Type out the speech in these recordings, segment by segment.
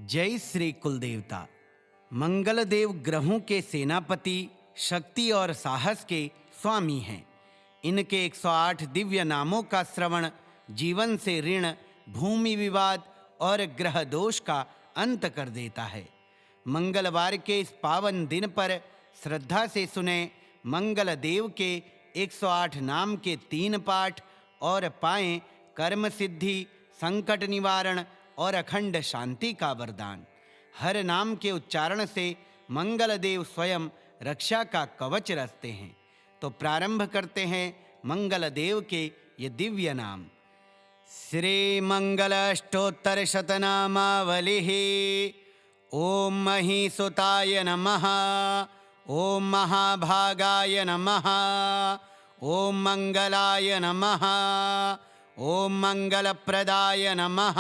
जय श्री कुलदेवता। मंगलदेव ग्रहों के सेनापति, शक्ति और साहस के स्वामी हैं। इनके 108 दिव्य नामों का श्रवण जीवन से ऋण, भूमि विवाद और ग्रह दोष का अंत कर देता है। मंगलवार के इस पावन दिन पर श्रद्धा से सुने मंगलदेव के 108 नाम के 3 पाठ और पाएं कर्म सिद्धि, संकट निवारण और अखंड शांति का वरदान। हर नाम के उच्चारण से मंगलदेव स्वयं रक्षा का कवच रचते हैं। तो प्रारंभ करते हैं मंगलदेव के ये दिव्य नाम। श्री मंगल अष्टोत्तर शतनामावलिः। ओम महीसुताय नमः। ओम महाभागाय नमः। ओम मंगलाय नमः। ओम मंगलप्रदाय नमः।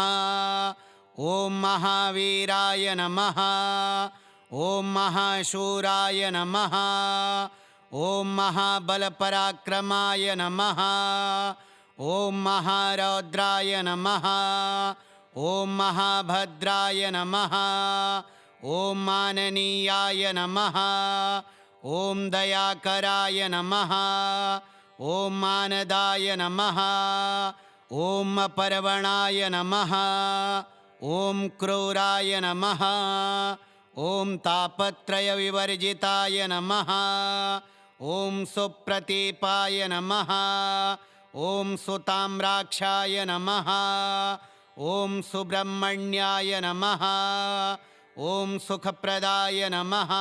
ओम महावीराय नमः। ओम महाशूराय नमः। ओम महाबलपराक्रमाय नमः। ओम महारौद्राय नमः। ओम महाभद्राय नमः। ओम माननीयाय नमः। ओम दयाकराय नमः। ओम मानदाय नमः। ओम अपर्वणाय नमः। ओम क्रूराय नमः। ओम तापत्रय विवर्जिताय नमः। ओम सुप्रतीपाय नमः। ओम सुताम्राक्षाय नमः। ओम सुब्रह्मण्याय नमः। ओम सुखप्रदाय नमः।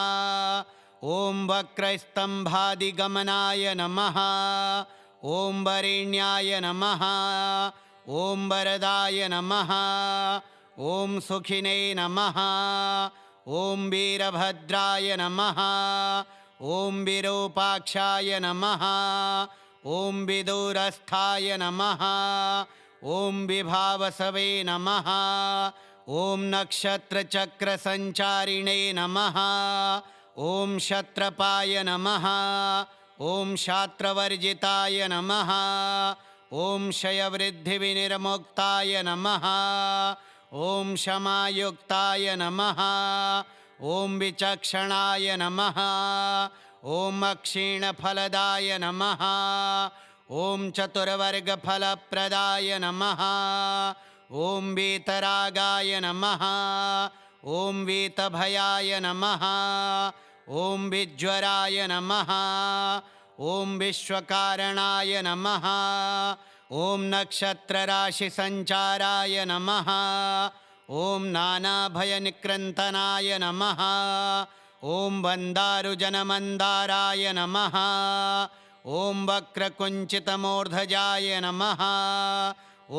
ओम वक्रस्तंभादिगमनाय नमः। ओम वरेण्याय नमः। ओम वरदाय नमः। ओम सुखिने नमः। ओम वीरभद्राय नमः। ओम विरूपाक्षाय नमः। ओम विदूरस्थाय नमः। ओम विभावसवे नमः। ओम नक्षत्रचक्रसंचारिणे नमः। ओम क्षत्रपाय नमः। ओम शात्रवर्जिताय नमः। ओम क्षयवृद्धिविनिर्मुक्ताय नमः। ओम क्षमायुक्ताय नमः। ओम विचक्षणाय नमः। ओम अक्षीणफलदाय नमः। ओम चतुर्वर्गफलप्रदाय नमः। ओम वीतरागाय नमः। ओम वीतभयाय नमः। ओम विज्वराय नमः। ओम विश्वकारणाय नमः। ओम नक्षत्रराशिसञ्चाराय नमः। ओम नानाभयनिकृन्तनाय नमः। ओम वन्दारुजनमन्दाराय नमः। ओम वक्रकुञ्चितमूर्धजाय नमः।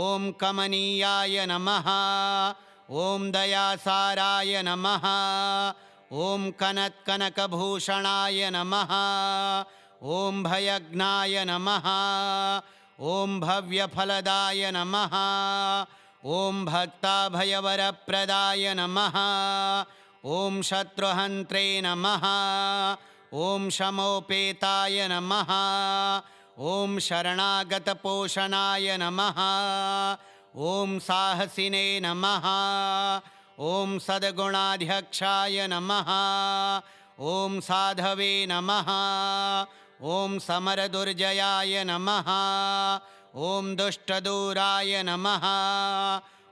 ओम कमनीयाय नमः। ओम दयासाराय नमः। ओम कनत्कनकभूषणाय नमः। ओम भयज्ञाय नमः। ओम भव्यफलदाय नमः। ओम भक्ताभयवरप्रदाय नमः। ओम शत्रुहन्त्रे नमः। ओम शमोपेताय नमः। ओम शरणागतपोषणाय नमः। ओम साहसिने नमः। ओम सद्गुणाध्यक्षाय नमः। ओम साधवे नमः। ओम समरदुर्जयाय नमः। ओम दुष्टदूराय नमः।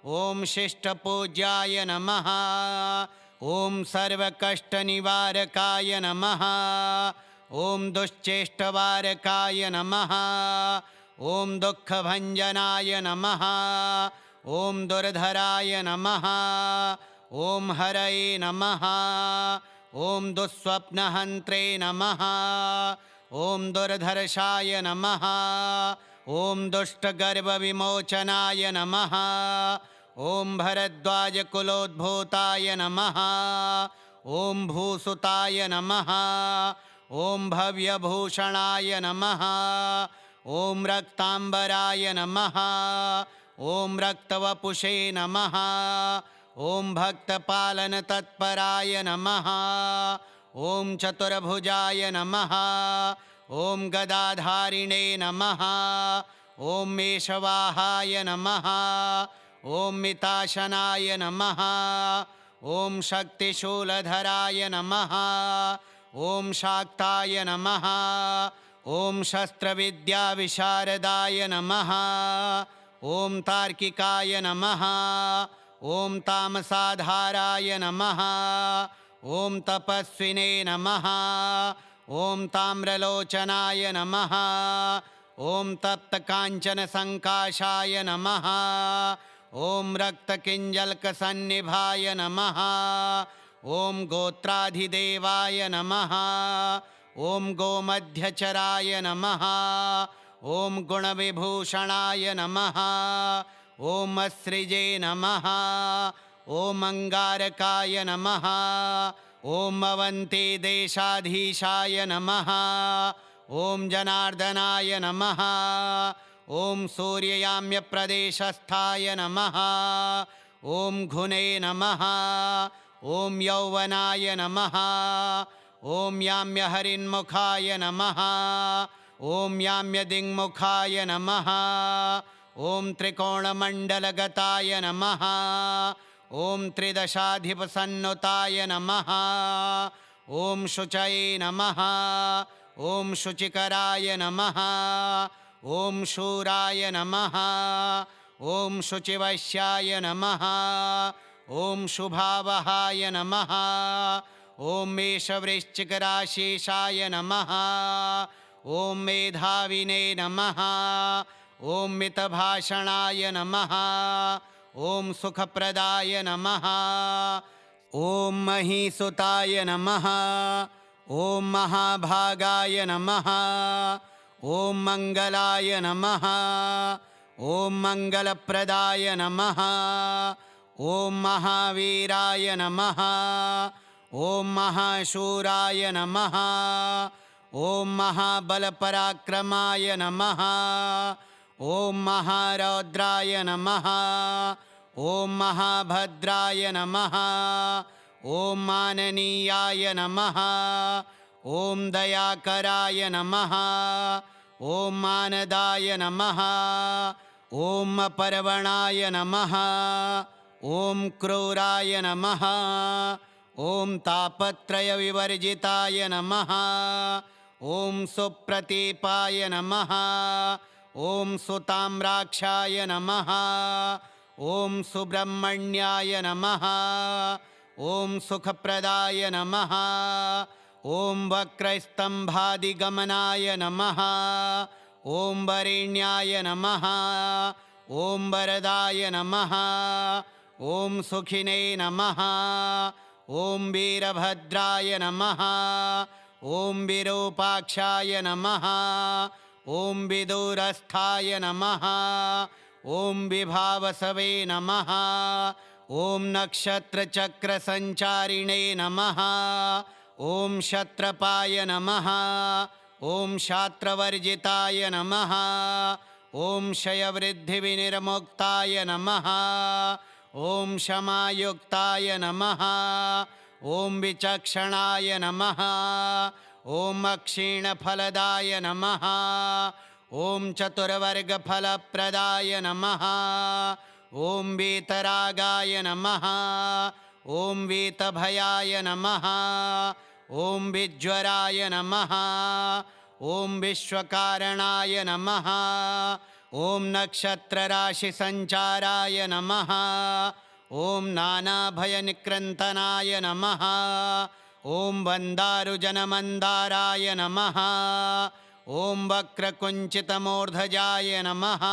ओम शिष्टपूज्याय नमः। ओम सर्वकष्टनिवारकाय नमः। ओम दुश्चेष्टवारकाय नमः। ओम दुःखभञ्जनाय नमः। ओम दुर्धराय नमः। ओम हरये नमः। ओम दुःस्वप्नहन्त्रे नमः। ओम दुर्धर्षाय नमः। ओम दुष्टगर्वविमोचनाय नमः। ओम भरद्वाजकुलोद्भूताय नमः। ओम भूसुताय नमः। ओम भव्यभूषणाय नमः। ओम रक्तांबराय नमः। ओम रक्तवपुषे नमः। ओम भक्तपालनतत्पराय नमः। ओम चतुर्भुजाय नमः। ओम गदाधारिणे नमः। ओम मेषवाहाय नमः। ओम मिताशनाय नमः। ॐ शक्तिशूलधराय नमः। ॐ शाक्ताय नमः। ॐ शस्त्रविद्याविशारदाय नमः। ॐ तार्किकाय नमः। ॐ तामसाधाराय नमः। ॐ तपस्विने नमः। ॐ ताम्रलोचनाय नमः। ॐ तप्तकाञ्चनसङ्काशाय नमः। ॐ रक्तकिञ्जल्कसन्निभाय नमः। ॐ गोत्राधिदेवाय नमः। ॐ गोमध्यचराय नमः। ॐ गुणविभूषणाय नमः। ॐ अस्सृजे नमः। ॐ अङ्गारकाय नमः। ॐ अवन्ते देशाधीशाय नमः। ॐ जनार्दनाय नमः। ॐ सूर्ययाम्यप्रदेशस्थाय नमः। ॐ घुने नमः। ॐ यौवनाय नमः। ॐ याम्यहरिन्मुखाय नमः। ॐ याम्यदिङ्मुखाय नमः। ॐ त्रिकोणमण्डलगताय नमः। ॐ त्रिदशाधिपसन्नुताय नमः। ॐ शुचये नमः। ॐ शुचिकराय नमः। ॐ शूराय नमः। ॐ शुचिवश्याय नमः। ॐ शुभावहाय नमः। ॐ मेषवृश्चिकराशेषाय नमः। ॐ मेधाविने नमः। ॐ मितभाषणाय नमः। ॐ सुखप्रदाय नमः। ॐ महीसुताय नमः। ॐ महाभागाय नमः। ॐ मङ्गलाय नमः। ॐ मङ्गलप्रदाय नमः। ॐ महावीराय नमः। ॐ महाशूराय नमः। ॐ महाबलपराक्रमाय नमः। ॐ महारौद्राय नमः। ॐ महाभद्राय नमः। ॐ माननीयाय नमः। ॐ दयाकराय नमः। ॐ मानदाय नमः। ॐ अपर्वणाय नमः। ॐ क्रूराय नमः। ॐ तापत्रयविवर्जिताय नमः। ॐ सुप्रतीपाय नमः। ॐ सुताम्राक्षाय नमः। ॐ सुब्रह्मण्याय नमः। ॐ सुखप्रदाय नमः। ॐ वक्रस्तम्भादिगमनाय नमः। ॐ वरेण्याय नमः। ॐ वरदाय नमः। ॐ सुखिने नमः। ॐ वीरभद्राय नमः। ॐ विरूपाक्षाय नमः। ॐ विदूरस्थाय नमः। ॐ विभावसवे नमः। ॐ नक्षत्रचक्रसञ्चारिणे नमः। ॐ क्षत्रपाय नमः। ॐ शात्रवर्जिताय नमः। ॐ क्षयवृद्धिविनिर्मुक्ताय नमः। ॐ क्षमायुक्ताय नमः। ॐ विचक्षणाय नमः। ॐ अक्षीणफलदाय नमः। ॐ चतुर्वर्गफलप्रदाय नमः। ॐ वीतरागाय नमः। ॐ वीतभयाय नमः। ॐ विज्वराय नमः। ॐ विश्वकारणाय नमः। ॐ नक्षत्रराशिसञ्चाराय नमः। ॐ नानाभयनिकृन्तनाय नमः। ॐ वन्दारुजनमन्दाराय नमः। ॐ वक्रकुञ्चितमूर्धजाय नमः।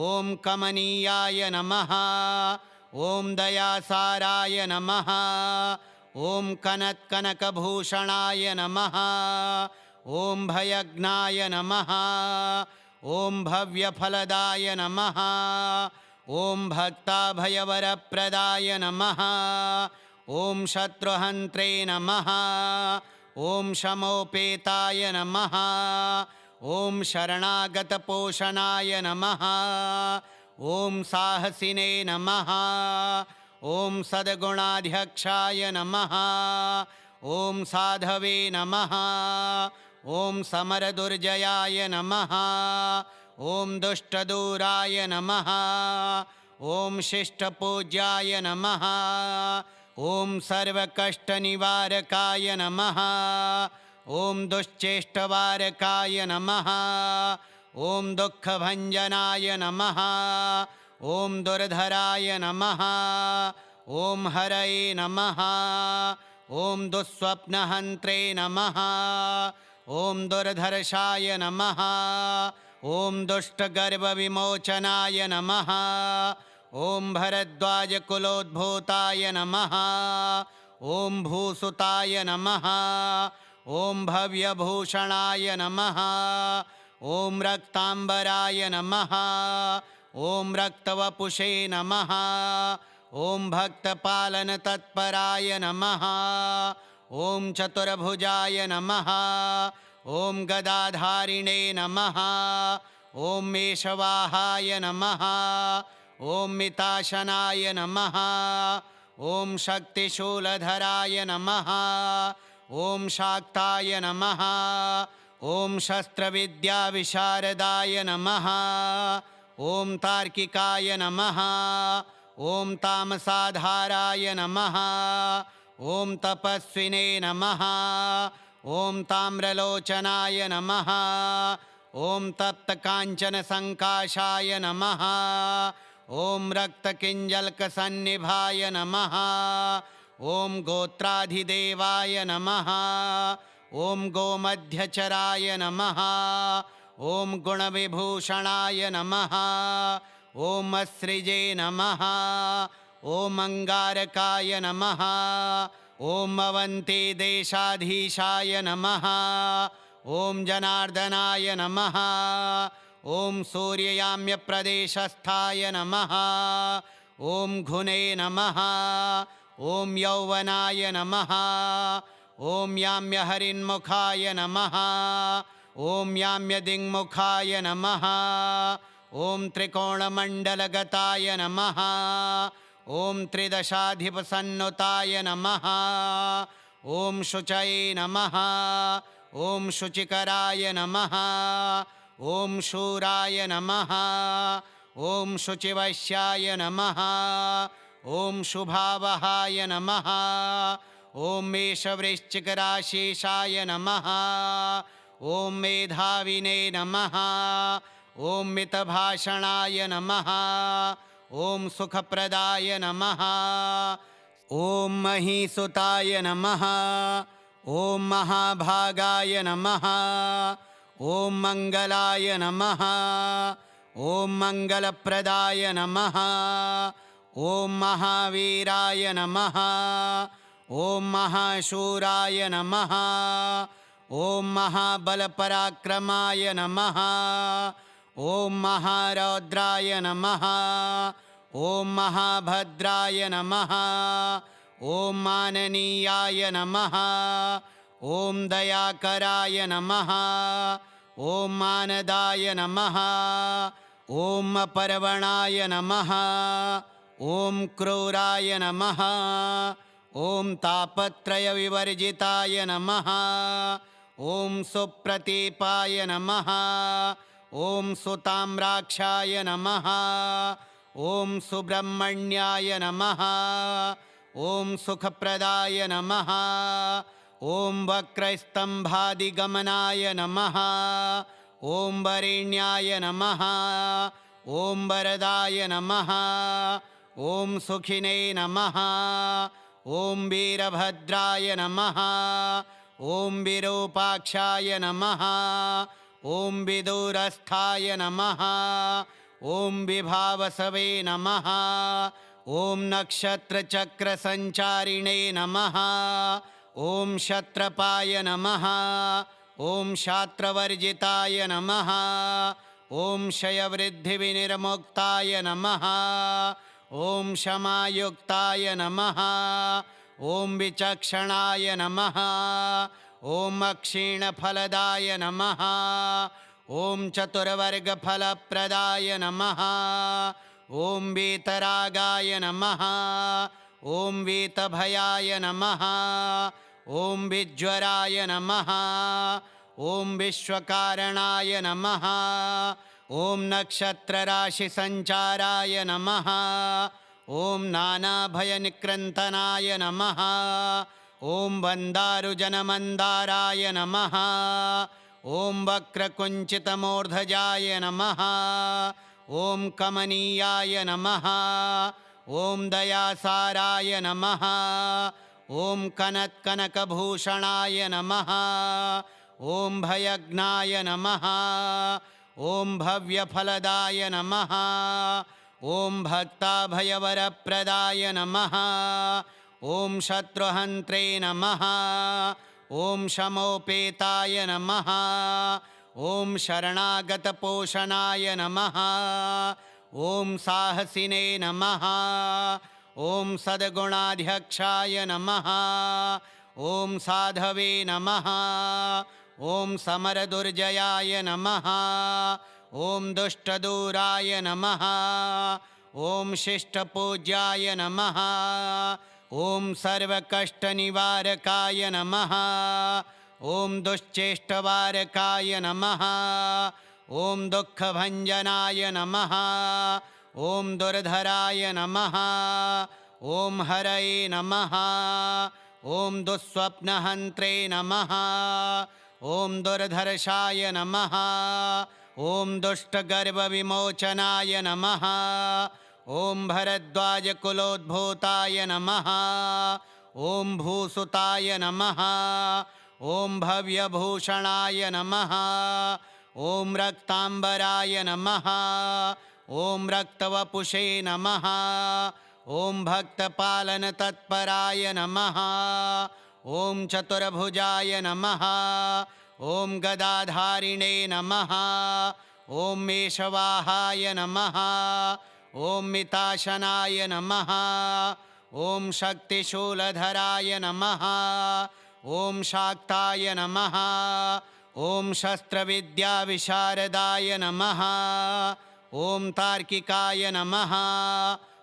ॐ कमनीयाय नमः। ॐ दयासाराय नमः। ॐ कनत्कनकभूषणाय नमः। ॐ भयज्ञाय नमः। ॐ भव्यफलदाय नमः। ॐ भक्ताभयवरप्रदाय नमः। ॐ शत्रुहन्त्रे नमः। ॐ शमोपेताय नमः। ॐ शरणागतपोषणाय नमः। ॐ साहसिने नमः। ॐ सद्गुणाध्यक्षाय नमः। ॐ साधवे नमः। ॐ समरदुर्जयाय नमः। ॐ दुष्टदूराय नमः। ॐ शिष्टपूज्याय नमः। ॐ सर्वकष्टनिवारकाय नमः। ॐ दुश्चेष्टवारकाय नमः। ॐ दुःखभञ्जनाय नमः। ॐ दुर्धराय नमः। ॐ हरये नमः। ॐ दुःस्वप्नहन्त्रे नमः। ॐ दुर्धर्षाय नमः। ॐ दुष्टगर्भविमोचनाय नमः। ॐ भरद्वाजकुलोद्भूताय नमः। ॐ भूसुताय नमः। ॐ भव्यभूषणाय नमः। ॐ रक्ताम्बराय नमः। ॐ रक्तवपुषे नमः। ॐ भक्तपालनतत्पराय नमः। ॐ चतुर्भुजाय नमः। ॐ गदाधारिणे नमः। ॐ मेषवाहाय नमः। ॐ मिताशनाय नमः। ॐ शक्तिशूलधराय नमः। ॐ शाक्ताय नमः। ॐ शस्त्रविद्याविशारदाय नमः। ॐ तार्किकाय नमः। ॐ तामसाधाराय नमः। ॐ तपस्विने नमः। ॐ ताम्रलोचनाय नमः। ॐ तप्तकाञ्चनसङ्काशाय नमः। ॐ रक्तकिञ्जल्कसन्निभाय नमः। ॐ गोत्राधिदेवाय नमः। ॐ गोमध्यचराय नमः। ॐ गुणविभूषणाय नमः। ॐ अस्सृजे नमः। ॐ अङ्गारकाय नमः। ॐ अवन्तीदेशाधीशाय नमः। ॐ जनार्दनाय नमः। ॐ सूर्ययाम्यप्रदेशस्थाय नमः। ॐ घुने नमः। ॐ यौवनाय नमः। ॐ याम्यहरिन्मुखाय नमः। ॐ याम्यदिङ्मुखाय नमः। ॐ त्रिकोणमण्डलगताय नमः। ॐ त्रिदशाधिपसन्नुताय नमः। ॐ शुचये नमः। ॐ शुचिकराय नमः। ॐ शूराय नमः। ॐ शुचिवश्याय नमः। ॐ शुभावहाय नमः। ॐ मेषवृश्चिकराशेषाय नमः। ॐ मेधाविने नमः। ॐ मितभाषणाय नमः। ॐ सुखप्रदाय नमः। ॐ महीसुताय नमः। ॐ महाभागाय नमः। ॐ मङ्गलाय नमः। ॐ मङ्गलप्रदाय नमः। ॐ महावीराय नमः। ॐ महाशूराय नमः। ॐ महाबलपराक्रमाय नमः। ॐ महारौद्राय नमः। ॐ महाभद्राय नमः। ॐ माननीयाय नमः। ॐ दयाकराय नमः। ॐ मानदाय नमः। ॐ अपर्वणाय नमः। ॐ क्रूराय नमः। ॐ तापत्रयविवर्जिताय नमः। ॐ सुप्रतीपाय नमः। ॐ सुताम्राक्षाय नमः। ॐ सुब्रह्मण्याय नमः। ॐ सुखप्रदाय नमः। ॐ वक्रस्तम्भादिगमनाय नमः। ॐ वरेण्याय नमः। ॐ वरदाय नमः। ॐ सुखिने नमः। ॐ वीरभद्राय नमः। ॐ विरूपाक्षाय नमः। ॐ विदूरस्थाय नमः। ॐ विभावसवे नमः। ॐ नक्षत्रचक्रसञ्चारिणे नमः। ॐ क्षत्रपाय नमः। ॐ शात्रवर्जिताय नमः। ॐ क्षयवृद्धिविनिर्मुक्ताय नमः। ॐ क्षमायुक्ताय नमः। ॐ विचक्षणाय नमः। ॐ अक्षीणफलदाय नमः। ॐ चतुर्वर्गफलप्रदाय नमः। ॐ वीतरागाय नमः। ॐ वीतभयाय नमः। ॐ विज्वराय नमः। ॐ विश्वकारणाय नमः। ॐ नक्षत्रराशिसञ्चाराय नमः। ॐ नानाभयनिकृन्तनाय नमः। ॐ वन्दारुजनमन्दाराय नमः। ॐ वक्रकुञ्चितमूर्धजाय नमः। ॐ कमनीयाय नमः। ॐ दयासाराय नमः। ॐ कनत्कनकभूषणाय नमः। ॐ भयज्ञाय नमः। ॐ भव्यफलदाय नमः। ॐ भक्ताभयवरप्रदाय नमः। ॐ शत्रुहन्त्रे नमः। ॐ शमोपेताय नमः। ॐ शरणागतपोषणाय नमः। ॐ साहसिने नमः। ॐ सद्गुणाध्यक्षाय नमः। ॐ साधवे नमः। ॐ समरदुर्जयाय नमः। ॐ दुष्टदूराय नमः। ॐ शिष्टपूज्याय नमः। ॐ सर्वकष्टनिवारकाय नमः। ॐ दुश्चेष्टवारकाय नमः। ॐ दुःखभञ्जनाय नमः। ॐ दुर्धराय नमः। ॐ हरये नमः। ॐ दुःस्वप्नहन्त्रे नमः। ॐ दुर्धर्षाय नमः। ॐ दुष्टगर्वविमोचनाय नमः। ॐ भरद्वाजकुलोद्भूताय नमः। ॐ भूसुताय नमः। ॐ भव्यभूषणाय नमः। ॐ रक्ताम्बराय नमः। ॐ रक्तवपुषे नमः। ॐ भक्तपालनतत्पराय नमः। ॐ चतुर्भुजाय नमः। ॐ गदाधारिणे नमः। ॐ मेषवाहाय नमः। ॐ मिताशनाय नमः। ॐ शक्तिशूलधराय नमः। ॐ शाक्ताय नमः। ॐ शस्त्रविद्याविशारदाय नमः। ॐ तार्किकाय नमः।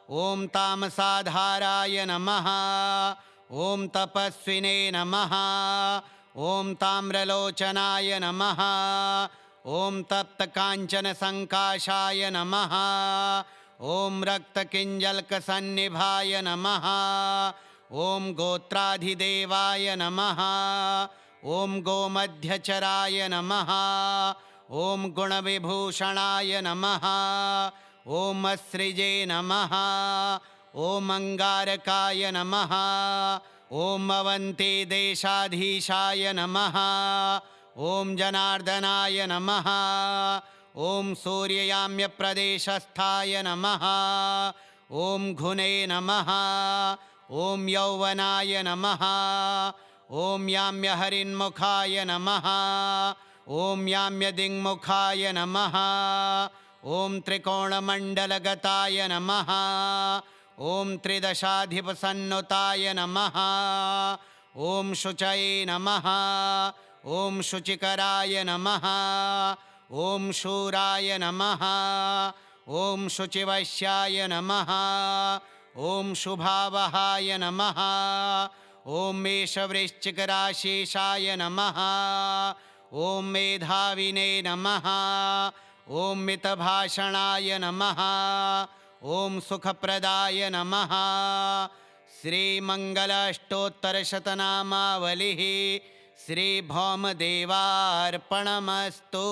ॐ तामसाधाराय नमः। ॐ तपस्विने नमः। ॐ ताम्रलोचनाय नमः। ॐ तप्तकाञ्चनसङ्काशाय नमः। ॐ रक्तकिञ्जल्कसन्निभाय नमः। ॐ गोत्राधिदेवाय नमः। ॐ गोमध्यचराय नमः। ॐ गुणविभूषणाय नमः। ॐ अस्सृजे नमः। ॐ अङ्गारकाय नमः। ॐ अवन्ते देशाधीशाय नमः। ॐ जनार्दनाय नमः। ॐ सूर्ययाम्यप्रदेशस्थाय नमः। ॐ घुने नमः। ॐ यौवनाय नमः। ॐ याम्यहरिन्मुखाय नमः। ॐ याम्यदिङ्मुखाय नमः। ॐ त्रिकोणमण्डलगताय नमः। ॐ त्रिदशाधिपसन्नुताय नमः। ॐ शुचये नमः। ॐ शुचिकराय नमः। ॐ शूराय नमः। ॐ शुचिवश्याय नमः। ॐ शुभावहाय नमः। ॐ मेषवृश्चिकराशिषाय नमः। ॐ मेधाविने नमः। ॐ मितभाषणाय नमः। ॐ सुखप्रदाय नमः। श्रीमङ्गलाष्टोत्तरशतनामावलिः श्रीभौमदेवार्पणमस्तु।